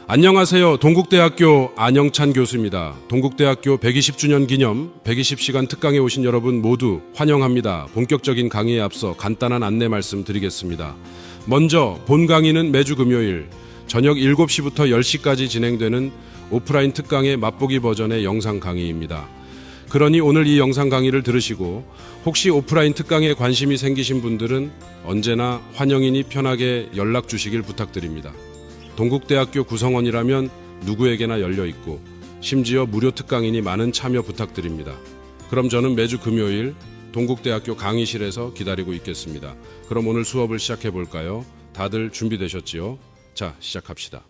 안녕하세요. 동국대학교 안영찬 교수입니다. 동국대학교 120주년 기념 120시간 특강에 오신 여러분 모두 환영합니다. 본격적인 강의에 앞서 간단한 안내 말씀 드리겠습니다. 먼저 본 강의는 매주 금요일 저녁 7시부터 10시까지 진행되는 오프라인 특강의 맛보기 버전의 영상 강의입니다. 그러니 오늘 이 영상 강의를 들으시고 혹시 오프라인 특강에 관심이 생기신 분들은 언제나 환영이니 편하게 연락 주시길 부탁드립니다. 동국대학교 구성원이라면 누구에게나 열려있고 심지어 무료 특강이니 많은 참여 부탁드립니다. 그럼 저는 매주 금요일 동국대학교 강의실에서 기다리고 있겠습니다. 그럼 오늘 수업을 시작해 볼까요? 다들 준비되셨지요? 자, 시작합시다.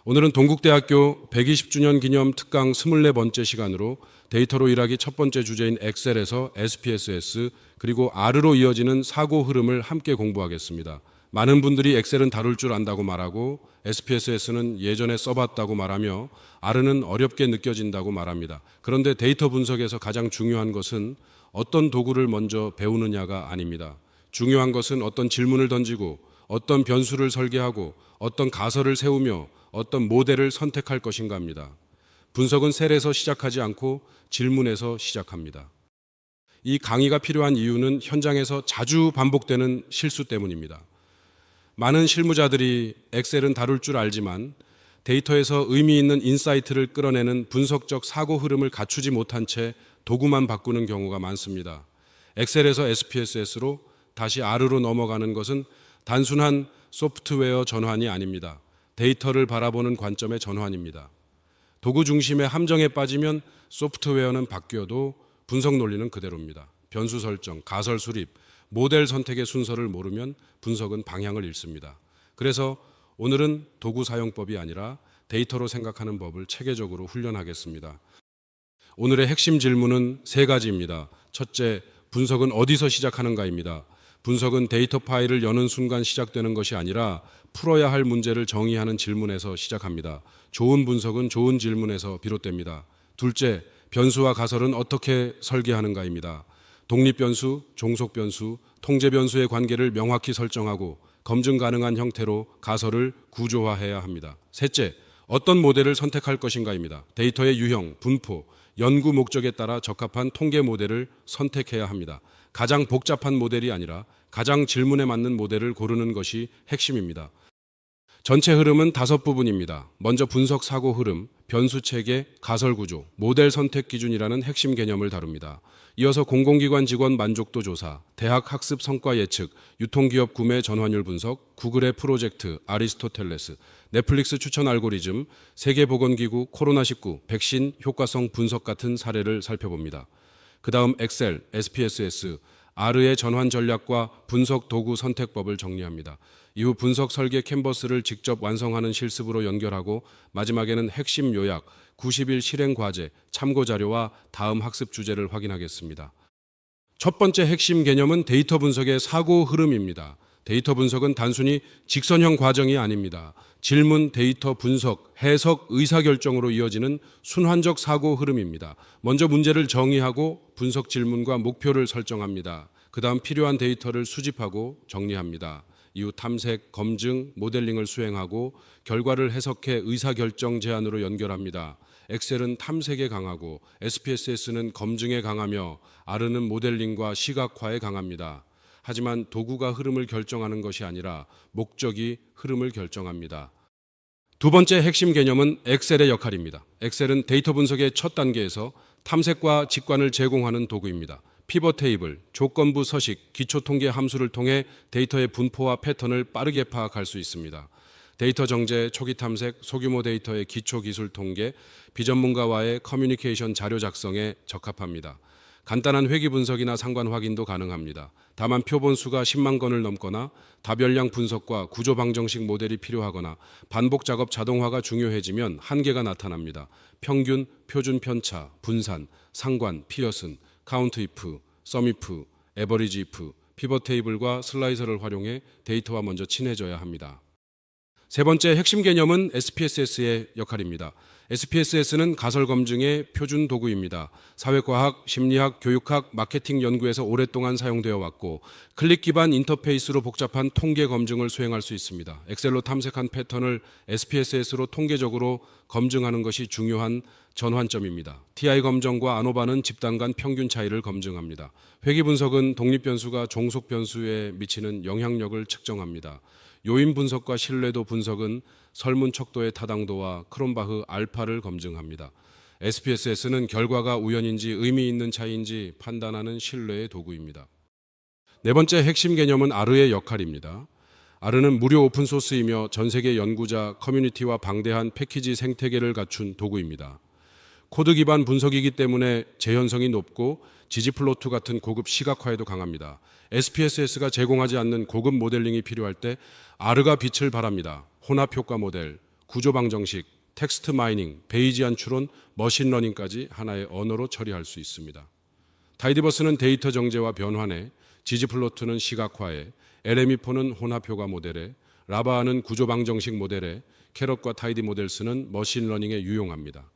오늘은 동국대학교 120주년 기념 특강 24번째 시간으로 데이터로 일하기 첫 번째 주제인 엑셀에서 SPSS 그리고 R로 이어지는 사고 흐름을 함께 공부하겠습니다. 많은 분들이 엑셀은 다룰 줄 안다고 말하고 SPSS는 예전에 써봤다고 말하며 R는 어렵게 느껴진다고 말합니다. 그런데 데이터 분석에서 가장 중요한 것은 어떤 도구를 먼저 배우느냐가 아닙니다. 중요한 것은 어떤 질문을 던지고 어떤 변수를 설계하고 어떤 가설을 세우며 어떤 모델을 선택할 것인가입니다. 분석은 셀에서 시작하지 않고 질문에서 시작합니다. 이 강의가 필요한 이유는 현장에서 자주 반복되는 실수 때문입니다. 많은 실무자들이 엑셀은 다룰 줄 알지만 데이터에서 의미 있는 인사이트를 끌어내는 분석적 사고 흐름을 갖추지 못한 채 도구만 바꾸는 경우가 많습니다. 엑셀에서 SPSS로 다시 R로 넘어가는 것은 단순한 소프트웨어 전환이 아닙니다. 데이터를 바라보는 관점의 전환입니다. 도구 중심의 함정에 빠지면 소프트웨어는 바뀌어도 분석 논리는 그대로입니다. 변수 설정, 가설 수립, 모델 선택의 순서를 모르면 분석은 방향을 잃습니다. 그래서 오늘은 도구 사용법이 아니라 데이터로 생각하는 법을 체계적으로 훈련하겠습니다. 오늘의 핵심 질문은 3가지입니다. 첫째, 분석은 어디서 시작하는가입니다. 분석은 데이터 파일을 여는 순간 시작되는 것이 아니라 풀어야 할 문제를 정의하는 질문에서 시작합니다. 좋은 분석은 좋은 질문에서 비롯됩니다. 둘째, 변수와 가설은 어떻게 설계하는가입니다. 독립변수, 종속변수, 통제변수의 관계를 명확히 설정하고 검증 가능한 형태로 가설을 구조화해야 합니다. 셋째, 어떤 모델을 선택할 것인가입니다. 데이터의 유형, 분포, 연구 목적에 따라 적합한 통계 모델을 선택해야 합니다. 가장 복잡한 모델이 아니라 가장 질문에 맞는 모델을 고르는 것이 핵심입니다. 전체 흐름은 5부분입니다. 먼저 분석 사고 흐름, 변수 체계, 가설 구조, 모델 선택 기준이라는 핵심 개념을 다룹니다. 이어서 공공기관 직원 만족도 조사, 대학 학습 성과 예측, 유통기업 구매 전환율 분석, 구글의 프로젝트, 아리스토텔레스, 넷플릭스 추천 알고리즘, 세계보건기구 코로나19 백신 효과성 분석 같은 사례를 살펴봅니다. 그 다음 엑셀, SPSS, R의 전환 전략과 분석 도구 선택법을 정리합니다. 이후 분석 설계 캔버스를 직접 완성하는 실습으로 연결하고 마지막에는 핵심 요약, 90일 실행 과제, 참고 자료와 다음 학습 주제를 확인하겠습니다. 첫 번째 핵심 개념은 데이터 분석의 사고 흐름입니다. 데이터 분석은 단순히 직선형 과정이 아닙니다. 질문, 데이터 분석, 해석, 의사결정으로 이어지는 순환적 사고 흐름입니다. 먼저 문제를 정의하고 분석 질문과 목표를 설정합니다. 그 다음 필요한 데이터를 수집하고 정리합니다. 이후 탐색, 검증, 모델링을 수행하고 결과를 해석해 의사결정 제안으로 연결합니다. 엑셀은 탐색에 강하고 SPSS는 검증에 강하며 R는 모델링과 시각화에 강합니다. 하지만 도구가 흐름을 결정하는 것이 아니라 목적이 흐름을 결정합니다. 두 번째 핵심 개념은 엑셀의 역할입니다. 엑셀은 데이터 분석의 첫 단계에서 탐색과 직관을 제공하는 도구입니다. 피벗 테이블, 조건부 서식, 기초통계 함수를 통해 데이터의 분포와 패턴을 빠르게 파악할 수 있습니다. 데이터 정제, 초기 탐색, 소규모 데이터의 기초 기술 통계, 비전문가와의 커뮤니케이션 자료 작성에 적합합니다. 간단한 회귀 분석이나 상관 확인도 가능합니다. 다만 표본 수가 10만 건을 넘거나 다별량 분석과 구조 방정식 모델이 필요하거나 반복 작업 자동화가 중요해지면 한계가 나타납니다. 평균, 표준 편차, 분산, 상관, 피어슨, 카운트 이프, 썸 이프, 에버리지 이프, 피벗 테이블과 슬라이서를 활용해 데이터와 먼저 친해져야 합니다. 세 번째 핵심 개념은 SPSS의 역할입니다. SPSS는 가설 검증의 표준 도구입니다. 사회과학, 심리학, 교육학, 마케팅 연구에서 오랫동안 사용되어 왔고 클릭 기반 인터페이스로 복잡한 통계 검증을 수행할 수 있습니다. 엑셀로 탐색한 패턴을 SPSS로 통계적으로 검증하는 것이 중요한 전환점입니다. TI 검정과 아노바는 집단 간 평균 차이를 검증합니다. 회귀 분석은 독립 변수가 종속 변수에 미치는 영향력을 측정합니다. 요인 분석과 신뢰도 분석은 설문 척도의 타당도와 크롬바흐 알파를 검증합니다. SPSS는 결과가 우연인지 의미 있는 차이인지 판단하는 신뢰의 도구입니다. 네 번째 핵심 개념은 R의 역할입니다. R는 무료 오픈소스이며 전 세계 연구자 커뮤니티와 방대한 패키지 생태계를 갖춘 도구입니다. 코드 기반 분석이기 때문에 재현성이 높고 지지플로트 같은 고급 시각화에도 강합니다. SPSS가 제공하지 않는 고급 모델링이 필요할 때 R가 빛을 발합니다. 혼합효과 모델, 구조방정식, 텍스트 마이닝, 베이지안 추론, 머신러닝까지 하나의 언어로 처리할 수 있습니다. 타이디버스는 데이터 정제와 변환에, 지지플로트는 시각화에, LME4는 혼합효과 모델에, 라바는 구조방정식 모델에, 캐럿과 타이디 모델스는 머신러닝에 유용합니다.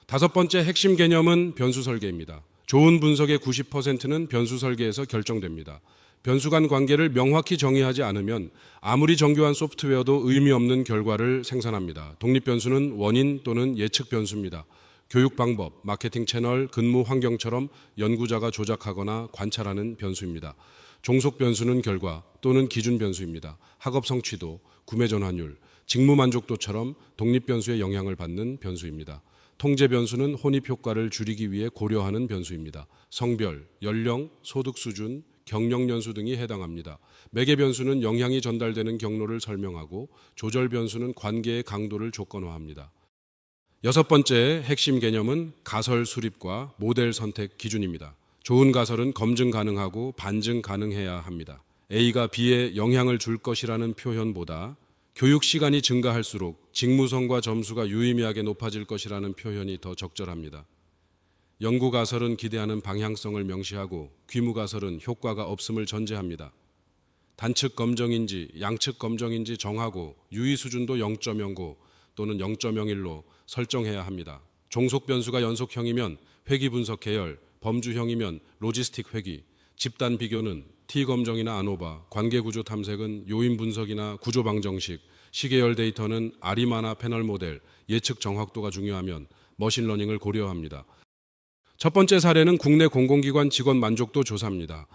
다섯 번째 핵심 개념은 변수 설계입니다. 좋은 분석의 90%는 변수 설계에서 결정됩니다. 변수 간 관계를 명확히 정의하지 않으면 아무리 정교한 소프트웨어도 의미 없는 결과를 생산합니다. 독립 변수는 원인 또는 예측 변수입니다. 교육 방법, 마케팅 채널, 근무 환경처럼 연구자가 조작하거나 관찰하는 변수입니다. 종속 변수는 결과 또는 기준 변수입니다. 학업 성취도, 구매 전환율, 직무 만족도처럼 독립 변수의 영향을 받는 변수입니다. 통제 변수는 혼입 효과를 줄이기 위해 고려하는 변수입니다. 성별, 연령, 소득 수준, 경력 연수 등이 해당합니다. 매개 변수는 영향이 전달되는 경로를 설명하고 조절 변수는 관계의 강도를 조건화합니다. 여섯 번째 핵심 개념은 가설 수립과 모델 선택 기준입니다. 좋은 가설은 검증 가능하고 반증 가능해야 합니다. A가 B에 영향을 줄 것이라는 표현보다 교육 시간이 증가할수록 직무성과 점수가 유의미하게 높아질 것이라는 표현이 더 적절합니다. 연구 가설은 기대하는 방향성을 명시하고 귀무 가설은 효과가 없음을 전제합니다. 단측 검정인지 양측 검정인지 정하고 유의 수준도 0.09 또는 0.01로 설정해야 합니다. 종속 변수가 연속형이면 회귀 분석 계열, 범주형이면 로지스틱 회귀, 집단 비교는 T검정이나 아노바, 관계구조 탐색은 요인 분석이나 구조방정식, 시계열 데이터는 아리마나 패널 모델, 예측 정확도가 중요하면 머신러닝을 고려합니다. 첫 번째 사례는 국내 공공기관 직원 만족도 조사입니다.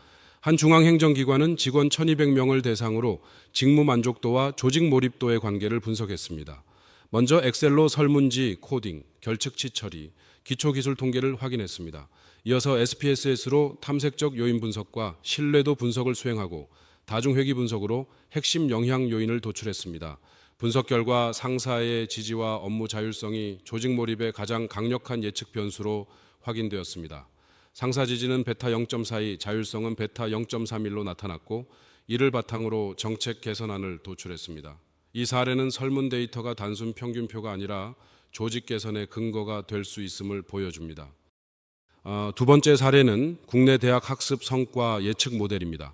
한 중앙행정기관은 직원 1200명을 대상으로 직무 만족도와 조직 몰입도의 관계를 분석했습니다. 먼저 엑셀로 설문지, 코딩, 결측치 처리, 기초기술 통계를 확인했습니다. 이어서 SPSS로 탐색적 요인 분석과 신뢰도 분석을 수행하고 다중회귀 분석으로 핵심 영향 요인을 도출했습니다. 분석 결과 상사의 지지와 업무 자율성이 조직 몰입의 가장 강력한 예측 변수로 확인되었습니다. 상사 지지는 베타 0.42, 자율성은 베타 0.31로 나타났고 이를 바탕으로 정책 개선안을 도출했습니다. 이 사례는 설문 데이터가 단순 평균표가 아니라 조직 개선의 근거가 될 수 있음을 보여줍니다. 두 번째 사례는 국내 대학 학습 성과 예측 모델입니다.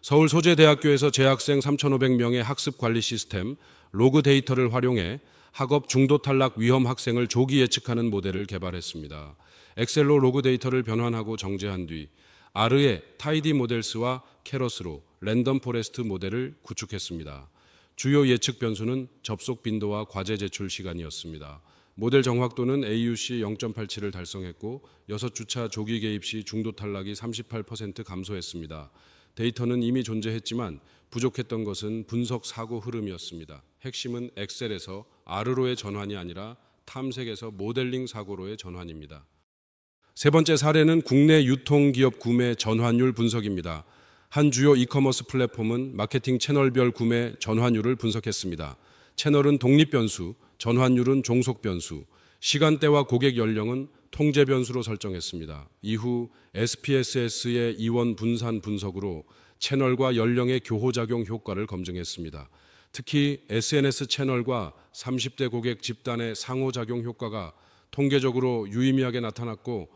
서울소재대학교에서 재학생 3,500명의 학습 관리 시스템 로그 데이터를 활용해 학업 중도 탈락 위험 학생을 조기 예측하는 모델을 개발했습니다. 엑셀로 로그 데이터를 변환하고 정제한 뒤 R의 타이디 모델스와 캐럿으로 랜덤 포레스트 모델을 구축했습니다. 주요 예측 변수는 접속 빈도와 과제 제출 시간이었습니다. 모델 정확도는 AUC 0.87을 달성했고 6주차 조기 개입 시 중도 탈락이 38% 감소했습니다. 데이터는 이미 존재했지만 부족했던 것은 분석 사고 흐름이었습니다. 핵심은 엑셀에서 R로의 전환이 아니라 탐색에서 모델링 사고로의 전환입니다. 세 번째 사례는 국내 유통기업 구매 전환율 분석입니다. 한 주요 이커머스 플랫폼은 마케팅 채널별 구매 전환율을 분석했습니다. 채널은 독립 변수, 전환율은 종속 변수, 시간대와 고객 연령은 통제 변수로 설정했습니다. 이후 SPSS의 이원 분산 분석으로 채널과 연령의 교호작용 효과를 검증했습니다. 특히 SNS 채널과 30대 고객 집단의 상호작용 효과가 통계적으로 유의미하게 나타났고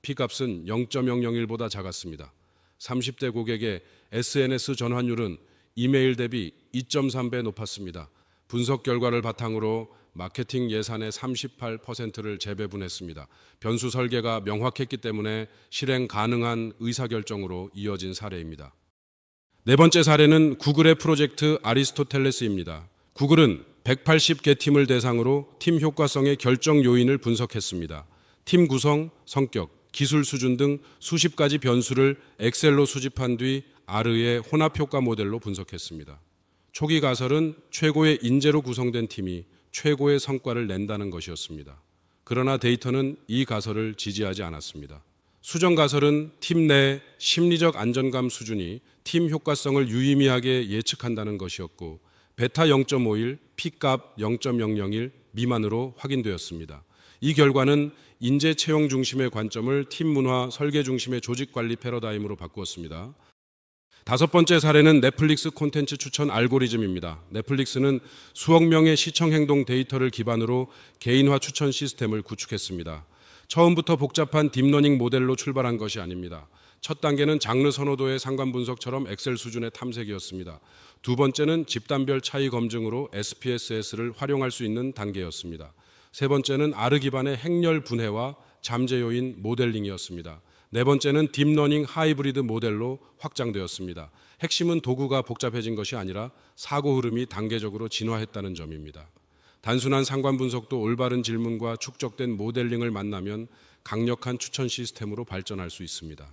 P값은 0.001보다 작았습니다. 30대 고객의 SNS 전환율은 이메일 대비 2.3배 높았습니다. 분석 결과를 바탕으로 마케팅 예산의 38%를 재배분했습니다. 변수 설계가 명확했기 때문에 실행 가능한 의사결정으로 이어진 사례입니다. 네 번째 사례는 구글의 프로젝트 아리스토텔레스입니다. 구글은 180개 팀을 대상으로 팀 효과성의 결정 요인을 분석했습니다. 팀 구성, 성격, 기술 수준 등 수십 가지 변수를 엑셀로 수집한 뒤 R의 혼합효과 모델로 분석했습니다. 초기 가설은 최고의 인재로 구성된 팀이 최고의 성과를 낸다는 것이었습니다. 그러나 데이터는 이 가설을 지지하지 않았습니다. 수정 가설은 팀 내 심리적 안정감 수준이 팀 효과성을 유의미하게 예측한다는 것이었고 베타 0.51, P값 0.001 미만으로 확인되었습니다. 이 결과는 인재 채용 중심의 관점을 팀 문화 설계 중심의 조직 관리 패러다임으로 바꾸었습니다. 다섯 번째 사례는 넷플릭스 콘텐츠 추천 알고리즘입니다. 넷플릭스는 수억 명의 시청 행동 데이터를 기반으로 개인화 추천 시스템을 구축했습니다. 처음부터 복잡한 딥러닝 모델로 출발한 것이 아닙니다. 첫 단계는 장르 선호도의 상관 분석처럼 엑셀 수준의 탐색이었습니다. 두 번째는 집단별 차이 검증으로 SPSS를 활용할 수 있는 단계였습니다. 세 번째는 R 기반의 행렬 분해와 잠재 요인 모델링이었습니다. 네 번째는 딥러닝 하이브리드 모델로 확장되었습니다. 핵심은 도구가 복잡해진 것이 아니라 사고 흐름이 단계적으로 진화했다는 점입니다. 단순한 상관 분석도 올바른 질문과 축적된 모델링을 만나면 강력한 추천 시스템으로 발전할 수 있습니다.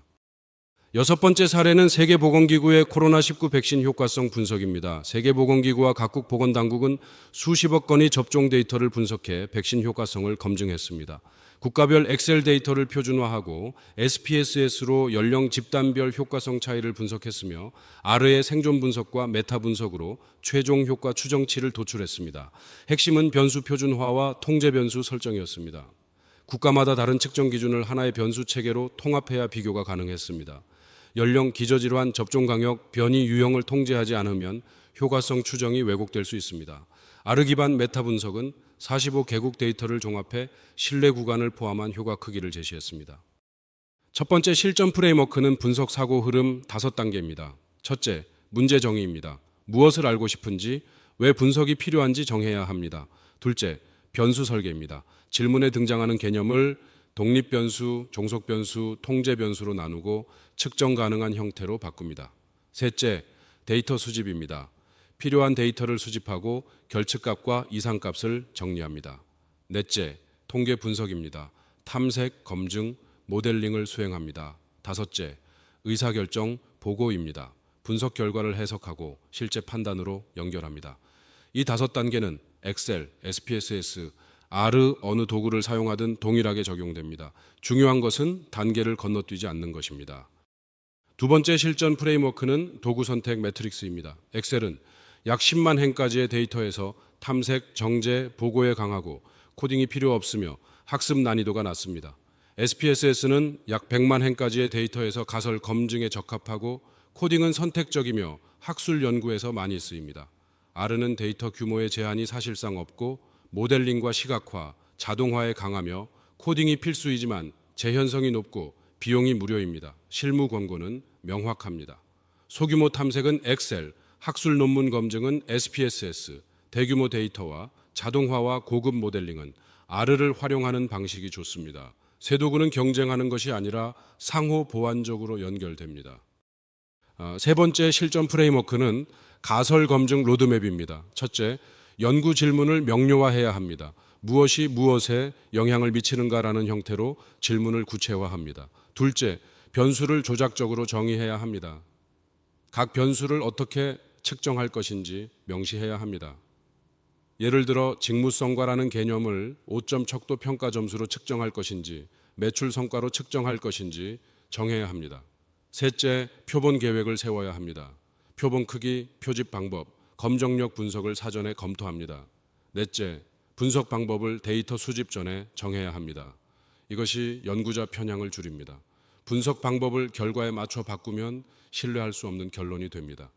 여섯 번째 사례는 세계보건기구의 코로나19 백신 효과성 분석입니다. 세계보건기구와 각국 보건당국은 수십억 건의 접종 데이터를 분석해 백신 효과성을 검증했습니다. 국가별 엑셀 데이터를 표준화하고 SPSS로 연령 집단별 효과성 차이를 분석했으며 R의 생존 분석과 메타 분석으로 최종 효과 추정치를 도출했습니다. 핵심은 변수 표준화와 통제 변수 설정이었습니다. 국가마다 다른 측정 기준을 하나의 변수 체계로 통합해야 비교가 가능했습니다. 연령, 기저질환, 접종 강역, 변이 유형을 통제하지 않으면 효과성 추정이 왜곡될 수 있습니다. R 기반 메타 분석은 45개국 데이터를 종합해 신뢰 구간을 포함한 효과 크기를 제시했습니다. 첫 번째 실전 프레임워크는 분석 사고 흐름 5단계입니다. 첫째, 문제 정의입니다. 무엇을 알고 싶은지, 왜 분석이 필요한지 정해야 합니다. 둘째, 변수 설계입니다. 질문에 등장하는 개념을 독립 변수, 종속 변수, 통제 변수로 나누고 측정 가능한 형태로 바꿉니다. 셋째, 데이터 수집입니다. 필요한 데이터를 수집하고 결측값과 이상값을 정리합니다. 넷째, 통계 분석입니다. 탐색, 검증, 모델링을 수행합니다. 다섯째, 의사결정, 보고입니다. 분석 결과를 해석하고 실제 판단으로 연결합니다. 이 5단계는 엑셀, SPSS, R 어느 도구를 사용하든 동일하게 적용됩니다. 중요한 것은 단계를 건너뛰지 않는 것입니다. 두 번째 실전 프레임워크는 도구 선택 매트릭스입니다. 엑셀은 약 10만 행까지의 데이터에서 탐색, 정제, 보고에 강하고 코딩이 필요 없으며 학습 난이도가 낮습니다. SPSS는 약 100만 행까지의 데이터에서 가설 검증에 적합하고 코딩은 선택적이며 학술 연구에서 많이 쓰입니다. R는 데이터 규모의 제한이 사실상 없고 모델링과 시각화, 자동화에 강하며 코딩이 필수이지만 재현성이 높고 비용이 무료입니다. 실무 권고는 명확합니다. 소규모 탐색은 엑셀, 학술 논문 검증은 SPSS, 대규모 데이터와 자동화와 고급 모델링은 R를 활용하는 방식이 좋습니다. 세 도구는 경쟁하는 것이 아니라 상호 보완적으로 연결됩니다. 세 번째 실전 프레임워크는 가설 검증 로드맵입니다. 첫째, 연구 질문을 명료화해야 합니다. 무엇이 무엇에 영향을 미치는가라는 형태로 질문을 구체화합니다. 둘째, 변수를 조작적으로 정의해야 합니다. 각 변수를 어떻게 측정할 것인지 명시해야 합니다. 예를 들어 직무성과라는 개념을 5점 척도 평가 점수로 측정할 것인지 매출 성과로 측정할 것인지 정해야 합니다. 셋째, 표본 계획을 세워야 합니다. 표본 크기, 표집 방법, 검정력 분석을 사전에 검토합니다. 넷째, 분석 방법을 데이터 수집 전에 정해야 합니다. 이것이 연구자 편향을 줄입니다. 분석 방법을 결과에 맞춰 바꾸면 신뢰할 수 없는 결론이 됩니다.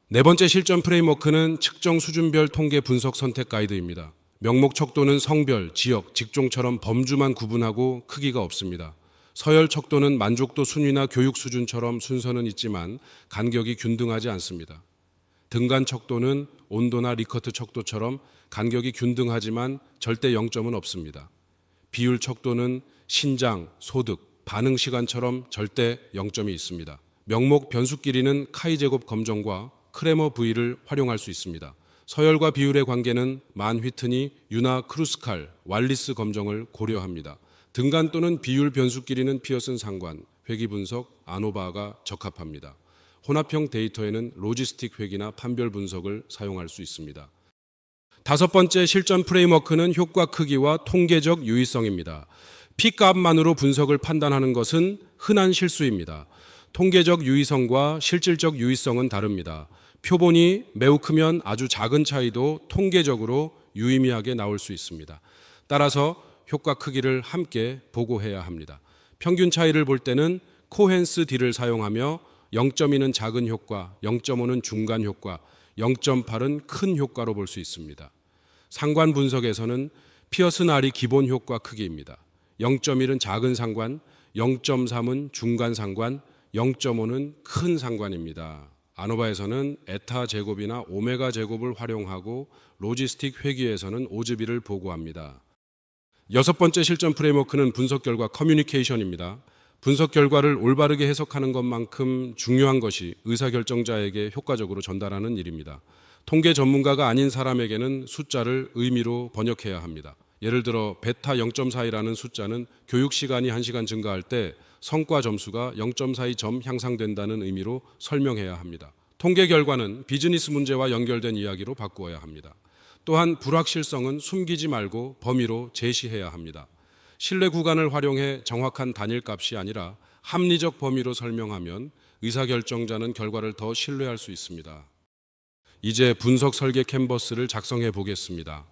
네 번째 실전 프레임워크는 측정 수준별 통계 분석 선택 가이드입니다. 명목 척도는 성별, 지역, 직종처럼 범주만 구분하고 크기가 없습니다. 서열 척도는 만족도 순위나 교육 수준처럼 순서는 있지만 간격이 균등하지 않습니다. 등간 척도는 온도나 리커트 척도처럼 간격이 균등하지만 절대 0점은 없습니다. 비율 척도는 신장, 소득, 반응 시간처럼 절대 0점이 있습니다. 명목 변수 길이는 카이 제곱 검정과 크레머 V를 활용할 수 있습니다. 서열과 비율의 관계는 만 휘트니, 유나 크루스칼, 왈리스 검정을 고려합니다. 등간 또는 비율 변수 길이는 피어슨 상관, 회귀 분석, 아노바가 적합합니다. 혼합형 데이터에는 로지스틱 회귀나 판별 분석을 사용할 수 있습니다. 다섯 번째 실전 프레임워크는 효과 크기와 통계적 유의성입니다. P값만으로 분석을 판단하는 것은 흔한 실수입니다. 통계적 유의성과 실질적 유의성은 다릅니다. 표본이 매우 크면 아주 작은 차이도 통계적으로 유의미하게 나올 수 있습니다. 따라서 효과 크기를 함께 보고해야 합니다. 평균 차이를 볼 때는 코헨스 D를 사용하며 0.2는 작은 효과, 0.5는 중간 효과, 0.8은 큰 효과로 볼 수 있습니다. 상관 분석에서는 피어슨 R이 기본 효과 크기입니다. 0.1은 작은 상관, 0.3은 중간 상관, 0.5는 큰 상관입니다. 아노바에서는 에타 제곱이나 오메가 제곱을 활용하고 로지스틱 회귀에서는 오즈비를 보고합니다. 여섯 번째 실전 프레임워크는 분석 결과 커뮤니케이션입니다. 분석 결과를 올바르게 해석하는 것만큼 중요한 것이 의사결정자에게 효과적으로 전달하는 일입니다. 통계 전문가가 아닌 사람에게는 숫자를 의미로 번역해야 합니다. 예를 들어 베타 0.42라는 숫자는 교육 시간이 1시간 증가할 때 성과 점수가 0.42점 향상된다는 의미로 설명해야 합니다. 통계 결과는 비즈니스 문제와 연결된 이야기로 바꾸어야 합니다. 또한 불확실성은 숨기지 말고 범위로 제시해야 합니다. 신뢰 구간을 활용해 정확한 단일값이 아니라 합리적 범위로 설명하면 의사결정자는 결과를 더 신뢰할 수 있습니다. 이제 분석 설계 캔버스를 작성해 보겠습니다.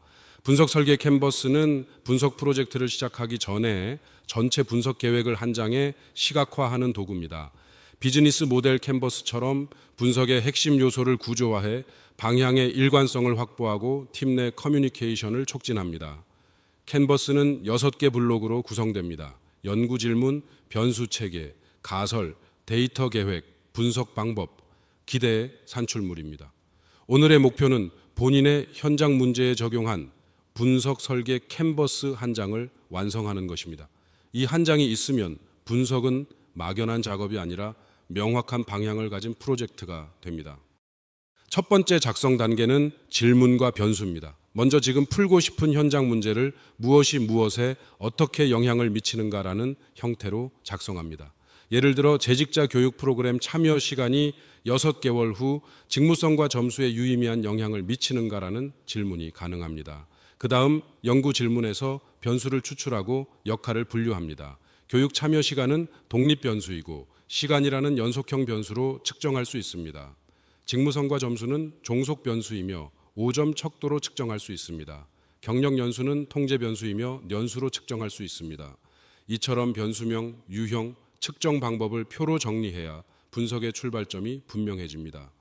분석 설계 캔버스는 분석 프로젝트를 시작하기 전에 전체 분석 계획을 한 장에 시각화하는 도구입니다. 비즈니스 모델 캔버스처럼 분석의 핵심 요소를 구조화해 방향의 일관성을 확보하고 팀 내 커뮤니케이션을 촉진합니다. 캔버스는 6개 블록으로 구성됩니다. 연구 질문, 변수 체계, 가설, 데이터 계획, 분석 방법, 기대 산출물입니다. 오늘의 목표는 본인의 현장 문제에 적용한 분석 설계 캔버스 한 장을 완성하는 것입니다. 이 한 장이 있으면 분석은 막연한 작업이 아니라 명확한 방향을 가진 프로젝트가 됩니다. 첫 번째 작성 단계는 질문과 변수입니다. 먼저 지금 풀고 싶은 현장 문제를 무엇이 무엇에 어떻게 영향을 미치는가라는 형태로 작성합니다. 예를 들어 재직자 교육 프로그램 참여 시간이 6개월 후 직무성과 점수에 유의미한 영향을 미치는가라는 질문이 가능합니다. 그 다음 연구 질문에서 변수를 추출하고 역할을 분류합니다. 교육 참여 시간은 독립 변수이고 시간이라는 연속형 변수로 측정할 수 있습니다. 직무성과 점수는 종속 변수이며 5점 척도로 측정할 수 있습니다. 경력 연수는 통제 변수이며 연수로 측정할 수 있습니다. 이처럼 변수명, 유형, 측정 방법을 표로 정리해야 분석의 출발점이 분명해집니다.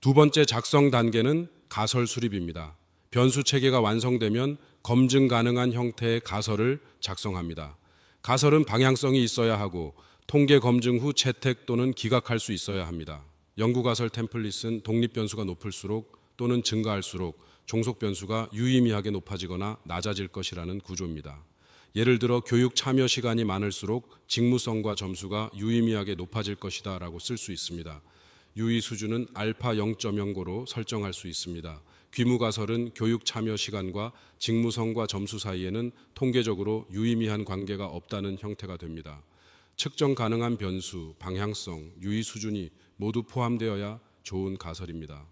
두 번째 작성 단계는 가설 수립입니다. 변수 체계가 완성되면 검증 가능한 형태의 가설을 작성합니다. 가설은 방향성이 있어야 하고 통계 검증 후 채택 또는 기각할 수 있어야 합니다. 연구 가설 템플릿은 독립 변수가 높을수록 또는 증가할수록 종속 변수가 유의미하게 높아지거나 낮아질 것이라는 구조입니다. 예를 들어 교육 참여 시간이 많을수록 직무성과 점수가 유의미하게 높아질 것이다 라고 쓸 수 있습니다. 유의 수준은 알파 0.0고로 설정할 수 있습니다. 귀무가설은 교육 참여 시간과 직무성과 점수 사이에는 통계적으로 유의미한 관계가 없다는 형태가 됩니다. 측정 가능한 변수, 방향성, 유의 수준이 모두 포함되어야 좋은 가설입니다.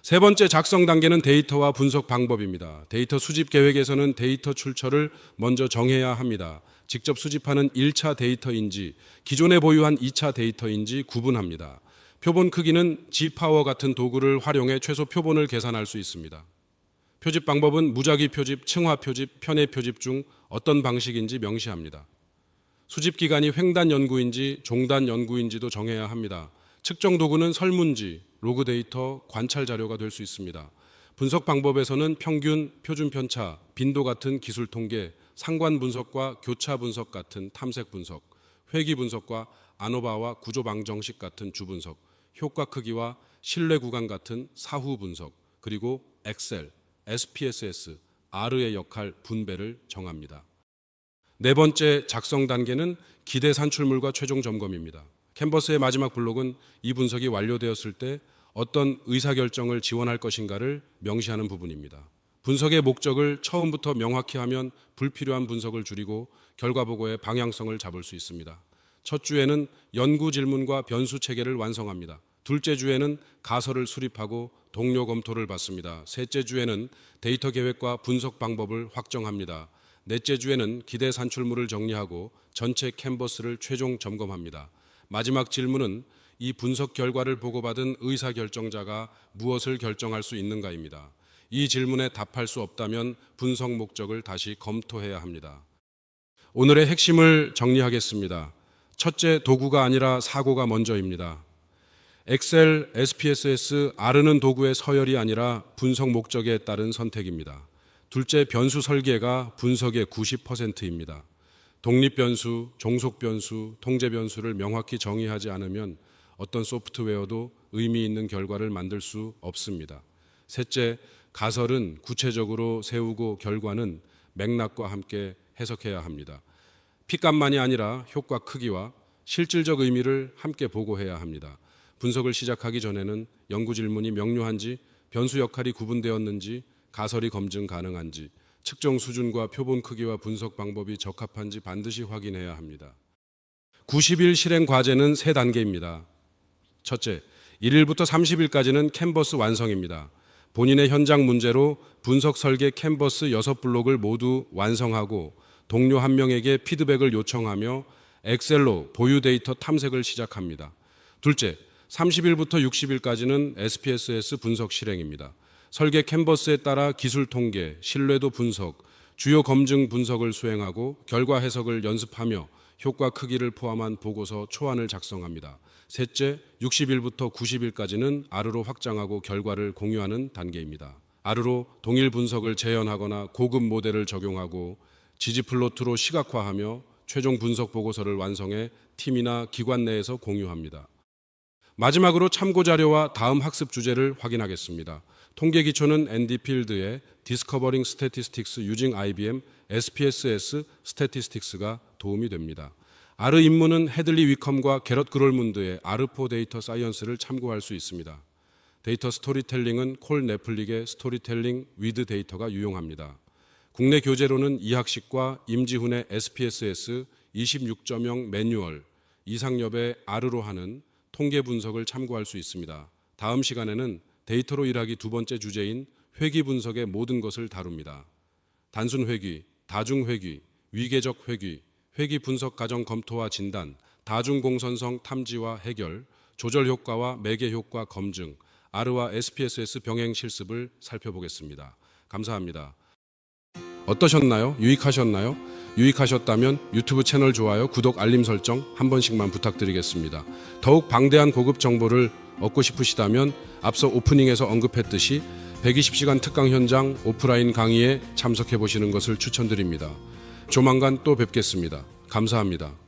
세 번째 작성 단계는 데이터와 분석 방법입니다. 데이터 수집 계획에서는 데이터 출처를 먼저 정해야 합니다. 직접 수집하는 1차 데이터인지 기존에 보유한 2차 데이터인지 구분합니다. 표본 크기는 G파워 같은 도구를 활용해 최소 표본을 계산할 수 있습니다. 표집 방법은 무작위 표집, 층화 표집, 편의 표집 중 어떤 방식인지 명시합니다. 수집 기간이 횡단 연구인지 종단 연구인지도 정해야 합니다. 측정 도구는 설문지, 로그 데이터, 관찰 자료가 될 수 있습니다. 분석 방법에서는 평균, 표준 편차, 빈도 같은 기술 통계, 상관 분석과 교차 분석 같은 탐색 분석, 회귀 분석과 아노바와 구조 방정식 같은 주분석, 효과 크기와 신뢰 구간 같은 사후 분석, 그리고 엑셀, SPSS, R의 역할 분배를 정합니다. 네 번째 작성 단계는 기대 산출물과 최종 점검입니다. 캔버스의 마지막 블록은 이 분석이 완료되었을 때 어떤 의사결정을 지원할 것인가를 명시하는 부분입니다. 분석의 목적을 처음부터 명확히 하면 불필요한 분석을 줄이고 결과 보고의 방향성을 잡을 수 있습니다. 첫 주에는 연구 질문과 변수 체계를 완성합니다. 둘째 주에는 가설을 수립하고 동료 검토를 받습니다. 셋째 주에는 데이터 계획과 분석 방법을 확정합니다. 넷째 주에는 기대 산출물을 정리하고 전체 캔버스를 최종 점검합니다. 마지막 질문은 이 분석 결과를 보고받은 의사결정자가 무엇을 결정할 수 있는가입니다. 이 질문에 답할 수 없다면 분석 목적을 다시 검토해야 합니다. 오늘의 핵심을 정리하겠습니다. 첫째, 도구가 아니라 사고가 먼저입니다. 엑셀, SPSS, R는 도구의 서열이 아니라 분석 목적에 따른 선택입니다. 둘째, 변수 설계가 분석의 90%입니다. 독립 변수, 종속 변수, 통제 변수를 명확히 정의하지 않으면 어떤 소프트웨어도 의미 있는 결과를 만들 수 없습니다. 셋째, 가설은 구체적으로 세우고 결과는 맥락과 함께 해석해야 합니다. 피값만이 아니라 효과 크기와 실질적 의미를 함께 보고해야 합니다. 분석을 시작하기 전에는 연구 질문이 명료한지, 변수 역할이 구분되었는지, 가설이 검증 가능한지, 측정 수준과 표본 크기와 분석 방법이 적합한지 반드시 확인해야 합니다. 90일 실행 과제는 3단계입니다. 첫째, 1일부터 30일까지는 캔버스 완성입니다. 본인의 현장 문제로 분석 설계 캔버스 6블록을 모두 완성하고 동료 1명에게 피드백을 요청하며 엑셀로 보유 데이터 탐색을 시작합니다. 둘째, 30일부터 60일까지는 SPSS 분석 실행입니다. 설계 캔버스에 따라 기술 통계, 신뢰도 분석, 주요 검증 분석을 수행하고 결과 해석을 연습하며 효과 크기를 포함한 보고서 초안을 작성합니다. 셋째, 60일부터 90일까지는 R로 확장하고 결과를 공유하는 단계입니다. R로 동일 분석을 재현하거나 고급 모델을 적용하고 지지 플로트로 시각화하며 최종 분석 보고서를 완성해 팀이나 기관 내에서 공유합니다. 마지막으로 참고 자료와 다음 학습 주제를 확인하겠습니다. 통계 기초는 앤디 필드의 Discovering Statistics Using IBM SPSS Statistics가 도움이 됩니다. R 입문은 헤들리 위컴과 게럿 그롤문드의 R4 데이터 사이언스를 참고할 수 있습니다. 데이터 스토리텔링은 콜 네플릭의 스토리텔링 위드 데이터가 유용합니다. 국내 교재로는 이학식과 임지훈의 SPSS 26.0 매뉴얼, 이상엽의 R로 하는 통계 분석을 참고할 수 있습니다. 다음 시간에는 데이터로 일하기 두 번째 주제인 회귀 분석의 모든 것을 다룹니다. 단순 회귀, 다중 회귀, 위계적 회귀, 회귀 분석 과정 검토와 진단, 다중공선성 탐지와 해결, 조절 효과와 매개 효과 검증, R와 SPSS 병행 실습을 살펴보겠습니다. 감사합니다. 어떠셨나요? 유익하셨나요? 유익하셨다면 유튜브 채널 좋아요, 구독, 알림 설정 한 번씩만 부탁드리겠습니다. 더욱 방대한 고급 정보를 얻고 싶으시다면 앞서 오프닝에서 언급했듯이 120시간 특강 현장 오프라인 강의에 참석해 보시는 것을 추천드립니다. 조만간 또 뵙겠습니다. 감사합니다.